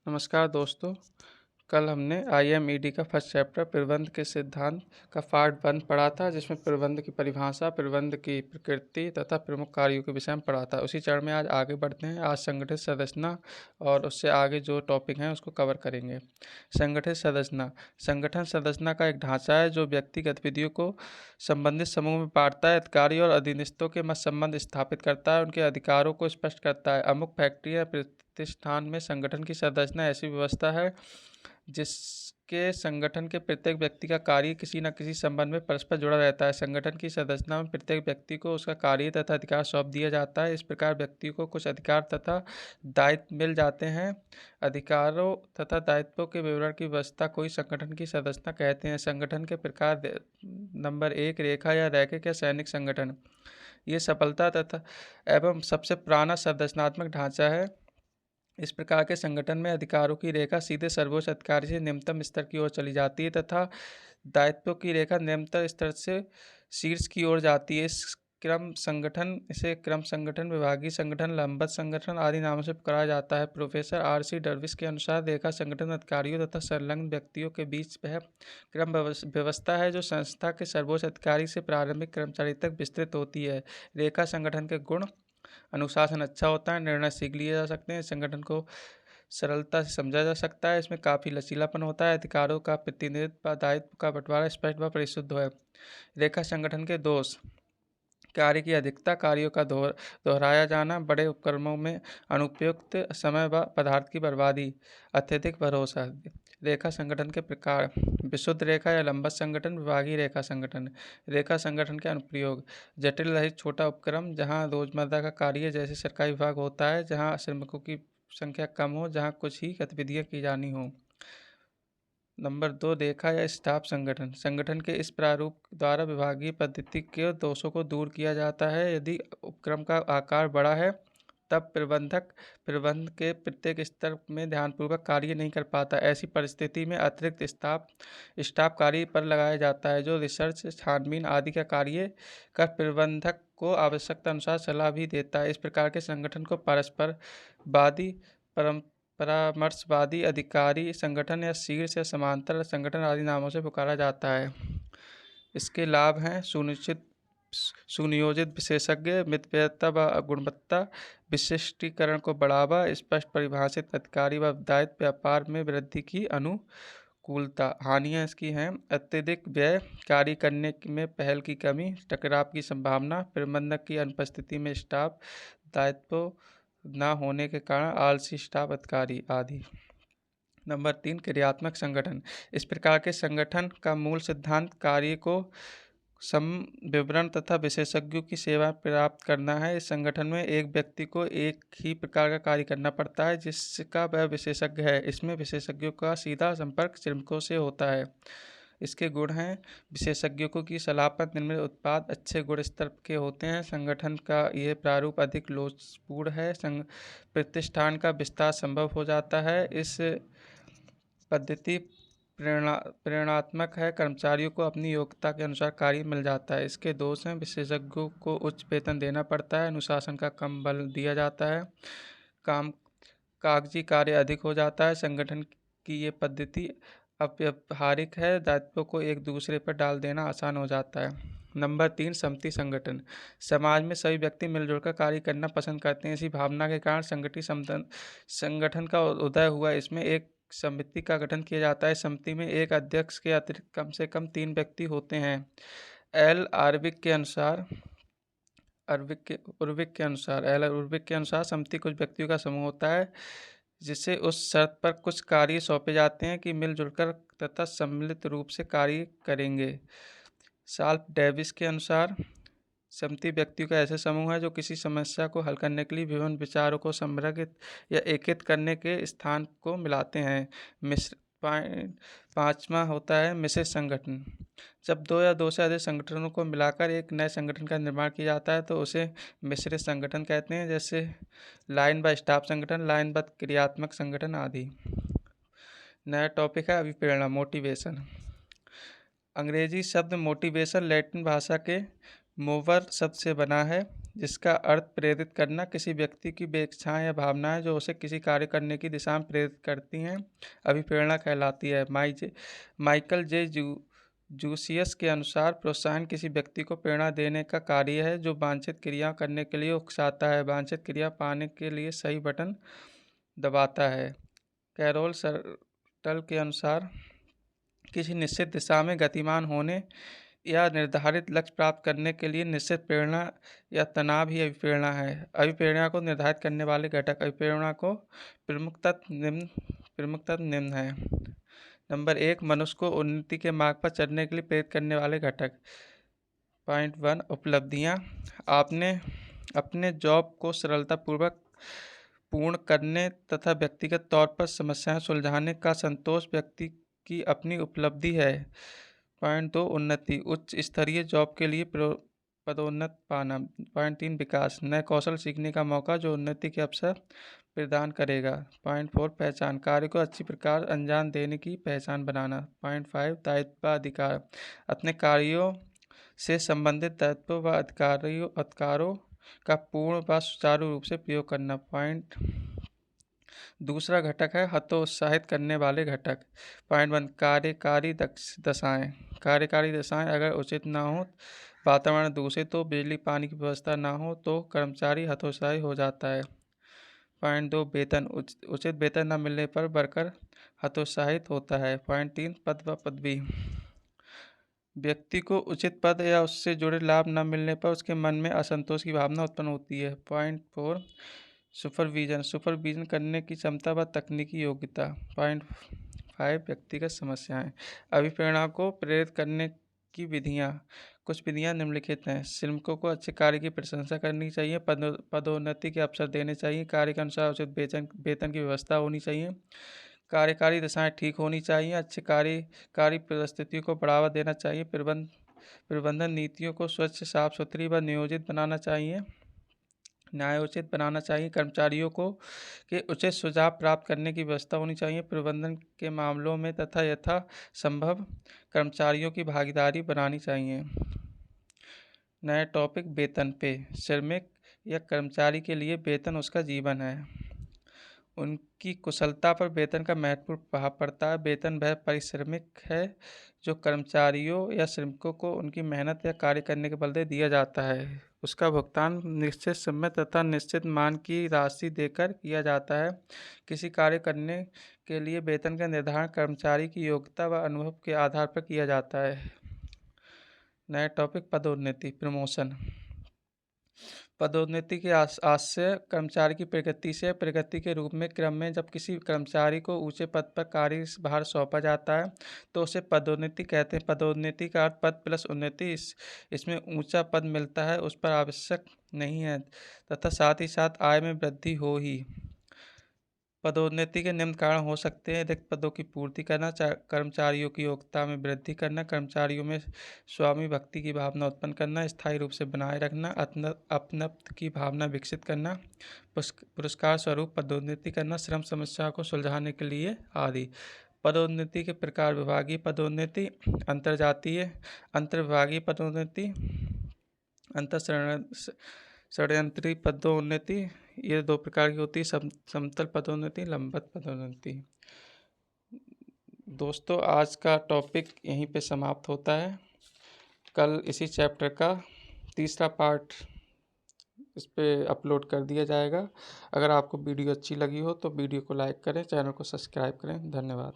नमस्कार दोस्तों। कल हमने आईएमईडी का फर्स्ट चैप्टर प्रबंध के सिद्धांत का पार्ट 1 पढ़ा था, जिसमें प्रबंध की परिभाषा, प्रबंध की प्रकृति तथा प्रमुख कार्यों के विषय में पढ़ा था। उसी चरण में आज आगे बढ़ते हैं। आज संगठित संरचना और उससे आगे जो टॉपिक हैं उसको कवर करेंगे। संगठित संरचना। संगठन संरचना का एक ढांचा है जो व्यक्ति गतिविधियों को संबंधित समूह में बांटता है, अधिकारी और अधीनस्थों के मध्य संबंध स्थापित करता है, उनके अधिकारों को स्पष्ट करता है। अमुक फैक्ट्री या प्रतिष्ठान में संगठन की संरचना ऐसी व्यवस्था है जिसके संगठन के प्रत्येक व्यक्ति का कार्य किसी न किसी संबंध में परस्पर जुड़ा रहता है। संगठन की संरचना में प्रत्येक व्यक्ति को उसका कार्य तथा अधिकार सौंप दिया जाता है। इस प्रकार व्यक्ति को कुछ अधिकार तथा दायित्व मिल जाते हैं। अधिकारों तथा दायित्वों के विवरण की व्यवस्था को ही संगठन की संरचना कहते हैं। संगठन के प्रकार नंबर 1, रेखा या रैखिक या सैनिक संगठन। ये सफलता तथा एवं सबसे पुराना संरचनात्मक ढांचा है। इस प्रकार के संगठन में अधिकारों की रेखा सीधे सर्वोच्च अधिकारी से निम्नतम स्तर की ओर चली जाती है तथा दायित्वों की रेखा निम्नतम स्तर से शीर्ष की ओर जाती है। इसे क्रम संगठन, विभागीय संगठन, लंबवत संगठन आदि नामों से पुकारा जाता है। Professor RC. डर्विस के अनुसार रेखा संगठन अधिकारियों तथा संलग्न व्यक्तियों के बीच वह क्रम व्यवस्था है जो संस्था के सर्वोच्च अधिकारी से प्रारंभिक कर्मचारी तक विस्तृत होती है। रेखा संगठन के गुण: अनुशासन अच्छा होता है, निर्णय शीघ्र लिए जा सकते हैं, संगठन को सरलता से समझा जा सकता है, इसमें काफ़ी लचीलापन होता है, अधिकारों का प्रतिनिधित्व, दायित्व का बंटवारा स्पष्ट व परिशुद्ध है। रेखा संगठन के दोष: कार्य की अधिकता, कार्यों का दोहराया जाना, बड़े उपक्रमों में अनुपयुक्त समय व पदार्थ की बर्बादी, अत्यधिक भरोसा। रेखा संगठन के प्रकार: विशुद्ध रेखा या लंबवत संगठन, विभागीय रेखा संगठन। रेखा संगठन के अनुप्रयोग: जटिल रहित छोटा उपक्रम, जहां रोजमर्रा का कार्य जैसे सरकारी विभाग होता है, जहां श्रमिकों की संख्या कम हो, जहां कुछ ही गतिविधियां की जानी हो। नंबर 2, रेखा या स्टाफ संगठन। संगठन के इस प्रारूप द्वारा विभागीय पद्धति के दोषों को दूर किया जाता है। यदि उपक्रम का आकार बड़ा है तब प्रबंधक प्रबंध के प्रत्येक स्तर में ध्यानपूर्वक कार्य नहीं कर पाता। ऐसी परिस्थिति में अतिरिक्त स्टाफ कार्य पर लगाया जाता है जो रिसर्च, छानबीन आदि का कार्य कर प्रबंधक को आवश्यकता अनुसार सलाह भी देता है। इस प्रकार के संगठन को परस्परवादी, परामर्शवादी, अधिकारी संगठन या शीर्ष या समांतर संगठन आदि नामों से पुकारा जाता है। इसके लाभ हैं: सुनियोजित विशेषज्ञ, मितव्ययिता व गुणवत्ता, विशिष्टीकरण को बढ़ावा, स्पष्ट परिभाषित अधिकारी व दायित्व, व्यापार में वृद्धि की अनुकूलता। हानियाँ इसकी हैं: अत्यधिक व्यय, कार्य करने में पहल की कमी, टकराव की संभावना, प्रबंधक की अनुपस्थिति में स्टाफ, दायित्व न होने के कारण आलसी स्टाफ अधिकारी आदि। नंबर 3, क्रियात्मक संगठन। इस प्रकार के संगठन का मूल सिद्धांत कार्य को विवरण तथा विशेषज्ञों की सेवा प्राप्त करना है। इस संगठन में एक व्यक्ति को एक ही प्रकार का कार्य करना पड़ता है जिसका वह विशेषज्ञ है। इसमें विशेषज्ञों का सीधा संपर्क श्रमिकों से होता है। इसके गुण हैं: विशेषज्ञों की सलाह पर निर्मित उत्पाद अच्छे गुण स्तर के होते हैं। संगठन का यह प्रारूप अधिक लोचपूर्ण है। प्रतिष्ठान का विस्तार संभव हो जाता है। इस पद्धति प्रेरणात्मक है, कर्मचारियों को अपनी योग्यता के अनुसार कार्य मिल जाता है। इसके दोष हैं: विशेषज्ञों को उच्च वेतन देना पड़ता है, अनुशासन का कम बल दिया जाता है, कागजी कार्य अधिक हो जाता है, संगठन की ये पद्धति अव्यावहारिक है, दायित्वों को एक दूसरे पर डाल देना आसान हो जाता है। नंबर 3, समष्टि संगठन। समाज में सभी व्यक्ति मिलजुल कर कार्य करना पसंद करते हैं। इसी भावना के कारण संगठित संगठन का उदय हुआ। इसमें एक समिति का गठन किया जाता है। समिति में एक अध्यक्ष के अतिरिक्त कम से कम 3 व्यक्ति होते हैं। एल आर्विक के अनुसार समिति कुछ व्यक्तियों का समूह होता है जिसे उस शर्त पर कुछ कार्य सौंपे जाते हैं कि मिलजुल कर तथा सम्मिलित रूप से कार्य करेंगे। साल्फ डेविस के अनुसार समिति व्यक्तियों का ऐसा समूह है जो किसी समस्या को हल करने के लिए विभिन्न विचारों को संग्रहित या एकीकृत करने के स्थान को मिलाते हैं। पांचवा होता है मिश्रित संगठन। जब 2 या 2 से अधिक संगठनों को मिलाकर एक नए संगठन का निर्माण किया जाता है तो उसे मिश्रित संगठन कहते हैं, जैसे लाइन व स्टाफ संगठन, लाइन व क्रियात्मक संगठन आदि। नया टॉपिक है अभिप्रेरणा, मोटिवेशन। अंग्रेजी शब्द मोटिवेशन लैटिन भाषा के मोवर शब्द से बना है जिसका अर्थ प्रेरित करना, किसी व्यक्ति की इच्छाएं या भावनाएं जो उसे किसी कार्य करने की दिशा में प्रेरित करती हैं, अभिप्रेरणा कहलाती है। माइकल जे जूसियस के अनुसार प्रोत्साहन किसी व्यक्ति को प्रेरणा देने का कार्य है जो वांछित क्रिया करने के लिए उकसाता है, वांछित क्रिया पाने के लिए सही बटन दबाता है। कैरोल सर्टल के अनुसार किसी निश्चित दिशा में गतिमान होने या निर्धारित लक्ष्य प्राप्त करने के लिए निश्चित प्रेरणा या तनाव ही अभिप्रेरणा है। अभिप्रेरणा को निर्धारित करने वाले घटक अभिप्रेरणा को प्रमुख तत्व निम्न है। नंबर 1, मनुष्य को उन्नति के मार्ग पर चलने के लिए प्रेरित करने वाले घटक। पॉइंट 1, उपलब्धियां। आपने अपने जॉब को सरलतापूर्वक पूर्ण करने तथा व्यक्तिगत तौर पर समस्याएं सुलझाने का संतोष व्यक्ति की अपनी उपलब्धि है। पॉइंट 2, उन्नति। उच्च स्तरीय जॉब के लिए पदोन्नत पाना। पॉइंट 3, विकास। नए कौशल सीखने का मौका जो उन्नति के अवसर प्रदान करेगा। पॉइंट 4, पहचान। कार्य को अच्छी प्रकार अंजाम देने की पहचान बनाना। पॉइंट 5, दायित्व अधिकार। अपने कार्यों से संबंधित दायित्व व अधिकारों का पूर्ण व सुचारू रूप से प्रयोग करना। दूसरा घटक है हतोत्साहित करने वाले घटक। पॉइंट 1, कार्यकारी दशाएं। कार्यकारी दशाएं अगर उचित ना हो, वातावरण दूषित हो, बिजली पानी की व्यवस्था ना हो तो कर्मचारी हतोत्साही हो जाता है। पॉइंट 2, वेतन। उचित वेतन न मिलने पर वर्कर हतोत्साहित होता है। पॉइंट 3, पद व पदवी। व्यक्ति को उचित पद या उससे जुड़े लाभ न मिलने पर उसके मन में असंतोष की भावना उत्पन्न होती है। पॉइंट 4, सुपरविजन करने की क्षमता व तकनीकी योग्यता। पॉइंट 5, व्यक्तिगत समस्याएं। अभिप्रेरणा को प्रेरित करने की विधियां। कुछ विधियां निम्नलिखित हैं। श्रमिकों को अच्छे कार्य की प्रशंसा करनी चाहिए, पदोन्नति के अवसर देने चाहिए, कार्य के अनुसार उचित वेतन की व्यवस्था होनी चाहिए, कार्यकारी दशाएं ठीक होनी चाहिए, अच्छे कार्यकारी परिस्थितियों को बढ़ावा देना चाहिए, प्रबंधन नीतियों को स्वच्छ, साफ सुथरी व नियोजित बनाना चाहिए, न्यायोचित बनाना चाहिए, कर्मचारियों को के उचित सुझाव प्राप्त करने की व्यवस्था होनी चाहिए, प्रबंधन के मामलों में तथा यथा संभव कर्मचारियों की भागीदारी बनानी चाहिए। नया टॉपिक, वेतन पे। श्रमिक या कर्मचारी के लिए वेतन उसका जीवन है। उनकी कुशलता पर वेतन का महत्वपूर्ण प्रभाव पड़ता है। वेतन वह पारिश्रमिक है जो कर्मचारियों या श्रमिकों को उनकी मेहनत या कार्य करने के बदले दिया जाता है। उसका भुगतान निश्चित समय तथा निश्चित मान की राशि देकर किया जाता है। किसी कार्य करने के लिए वेतन का निर्धारण कर्मचारी की योग्यता व अनुभव के आधार पर किया जाता है। नया टॉपिक, पदोन्नति, प्रमोशन। पदोन्नति के आशय कर्मचारी की प्रगति के रूप में क्रम में जब किसी कर्मचारी को ऊंचे पद पर कार्यभार सौंपा जाता है तो उसे पदोन्नति कहते हैं। पदोन्नति का अर्थ पद प्लस उन्नति। इसमें ऊंचा पद मिलता है उस पर आवश्यक नहीं है तथा साथ ही साथ आय में वृद्धि हो ही। पदोन्नति के निम्न कारण हो सकते हैं: रिक्त पदों की पूर्ति करना, कर्मचारियों की योग्यता में वृद्धि करना, कर्मचारियों में स्वामी भक्ति की भावना उत्पन्न करना, स्थायी रूप से बनाए रखना, अपनत्व की भावना विकसित करना, पुरस्कार स्वरूप पदोन्नति करना, श्रम समस्या को सुलझाने के लिए आदि। पदोन्नति के प्रकार: विभागीय पदोन्नति, अंतरजातीय अंतर्विभागीय पदोन्नति, षड्यंत्री पदोन्नति। ये 2 प्रकार की होती है, समतल पदोन्नति, लंबवत पदोन्नति। दोस्तों, आज का टॉपिक यहीं पे समाप्त होता है। कल इसी चैप्टर का तीसरा पार्ट इस पे अपलोड कर दिया जाएगा। अगर आपको वीडियो अच्छी लगी हो तो वीडियो को लाइक करें, चैनल को सब्सक्राइब करें। धन्यवाद।